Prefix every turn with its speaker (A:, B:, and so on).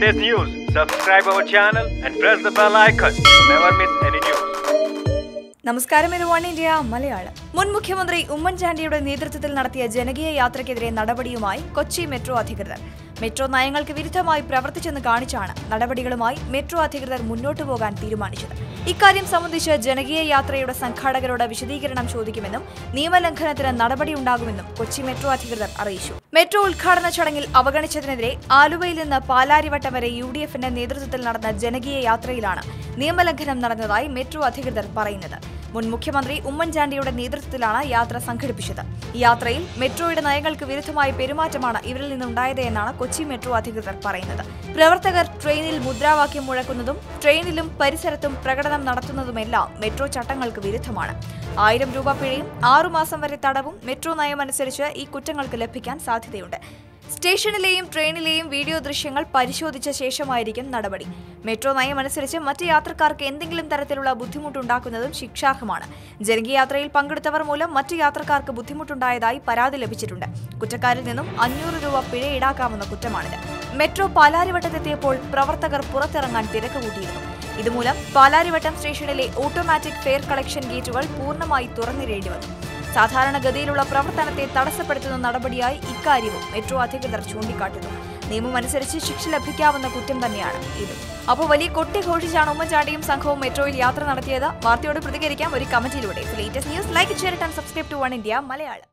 A: latest news, subscribe our channel and press the bell icon to never miss any news.
B: നമസ്കാരം, ഇത് one India Malayalam. മുൻ മുഖ്യമന്ത്രി ഉമ്മൻചാണ്ടിയുടെ നേതൃത്വത്തിൽ നടത്തിയ ജനകീയ യാത്രയ്ക്കെതിരെ നടപടിയുമായി കൊച്ചി മെട്രോ അധികൃതർ. മെട്രോ നയങ്ങൾക്ക് വിരുദ്ധമായി പ്രവർത്തിച്ചെന്ന് കാണിച്ചാണ് നടപടികളുമായി മെട്രോ അധികൃതർ മുന്നോട്ടു പോകാൻ തീരുമാനിച്ചത്. ഇക്കാര്യം സംബന്ധിച്ച് ജനകീയ യാത്രയുടെ സംഘാടകരോട് വിശദീകരണം ചോദിക്കുമെന്നും നിയമലംഘനത്തിന് നടപടിയുണ്ടാകുമെന്നും കൊച്ചി മെട്രോ അധികൃതർ അറിയിച്ചു. മെട്രോ ഉദ്ഘാടന ചടങ്ങിൽ അവഗണിച്ചതിനെതിരെ ആലുവയിൽ നിന്ന് പാലാരിവട്ടം വരെ UDFന്റെ നേതൃത്വത്തിൽ നടന്ന ജനകീയ യാത്രയിലാണ് നിയമലംഘനം നടന്നതായി മെട്രോ അധികൃതർ പറയുന്നത്. മുൻ മുഖ്യമന്ത്രി ഉമ്മൻചാണ്ടിയുടെ നേതൃത്വത്തിലാണ് യാത്ര സംഘടിപ്പിച്ചത്. ഈ യാത്രയിൽ മെട്രോയുടെ നയങ്ങൾക്ക് വിരുദ്ധമായ പെരുമാറ്റമാണ് ഇവരിൽ നിന്നുണ്ടായത് എന്നാണ് കൊച്ചി മെട്രോ അധികൃതർ പറയുന്നത്. പ്രവർത്തകർ ട്രെയിനിൽ മുദ്രാവാക്യം മുഴക്കുന്നതും ട്രെയിനിലും പരിസരത്തും പ്രകടനം നടത്തുന്നതുമെല്ലാം മെട്രോ ചട്ടങ്ങൾക്ക് വിരുദ്ധമാണ്. 1000 രൂപ പിഴയും 6 മാസം വരെ തടവും മെട്രോ നയമനുസരിച്ച് ഈ കുറ്റങ്ങൾക്ക് ലഭിക്കാൻ സാധ്യതയുണ്ട്. സ്റ്റേഷനിലെയും ട്രെയിനിലെയും വീഡിയോ ദൃശ്യങ്ങൾ പരിശോധിച്ച ശേഷമായിരിക്കും നടപടി. മെട്രോ നയമനുസരിച്ച് മറ്റ് യാത്രക്കാർക്ക് എന്തെങ്കിലും തരത്തിലുള്ള ബുദ്ധിമുട്ടുണ്ടാക്കുന്നതും ശിക്ഷാർഹമാണ്. ജനകീയ യാത്രയിൽ പങ്കെടുത്തവർ മൂലം മറ്റ് യാത്രക്കാർക്ക് ബുദ്ധിമുട്ടുണ്ടായതായി പരാതി ലഭിച്ചിട്ടുണ്ട്. കുറ്റക്കാരിൽ നിന്നും 500 രൂപ പിഴ ഈടാക്കാവുന്ന കുറ്റമാണിത്. മെട്രോ പാലാരിവട്ടത്തെത്തിയപ്പോൾ പ്രവർത്തകർ പുറത്തിറങ്ങാൻ തിരക്ക് കൂട്ടിയിരുന്നു. ഇതുമൂലം പാലാരിവട്ടം സ്റ്റേഷനിലെ ഓട്ടോമാറ്റിക് ഫെയർ കളക്ഷൻ ഗേറ്റുകൾ പൂർണ്ണമായി തുറന്നിടേണ്ടി വന്നു. സാധാരണഗതിയിലുള്ള പ്രവർത്തനത്തെ തടസ്സപ്പെടുത്തുന്ന നടപടിയായി ഇക്കാര്യവും മെട്രോ അധികൃതർ ചൂണ്ടിക്കാട്ടുന്നു. നിയമമനുസരിച്ച് ശിക്ഷ ലഭിക്കാവുന്ന കുറ്റം തന്നെയാണ് ഇത്. അപ്പോൾ വലിയ കൊട്ടിഘോഷിച്ചാണ് ഉമ്മൻചാണ്ടിയും സംഘവും മെട്രോയിൽ യാത്ര നടത്തിയത്. വാർത്തയോട് പ്രതികരിക്കാം ഒരു കമന്റിലൂടെ. Latest news like, share and subscribe to one India Malayalam.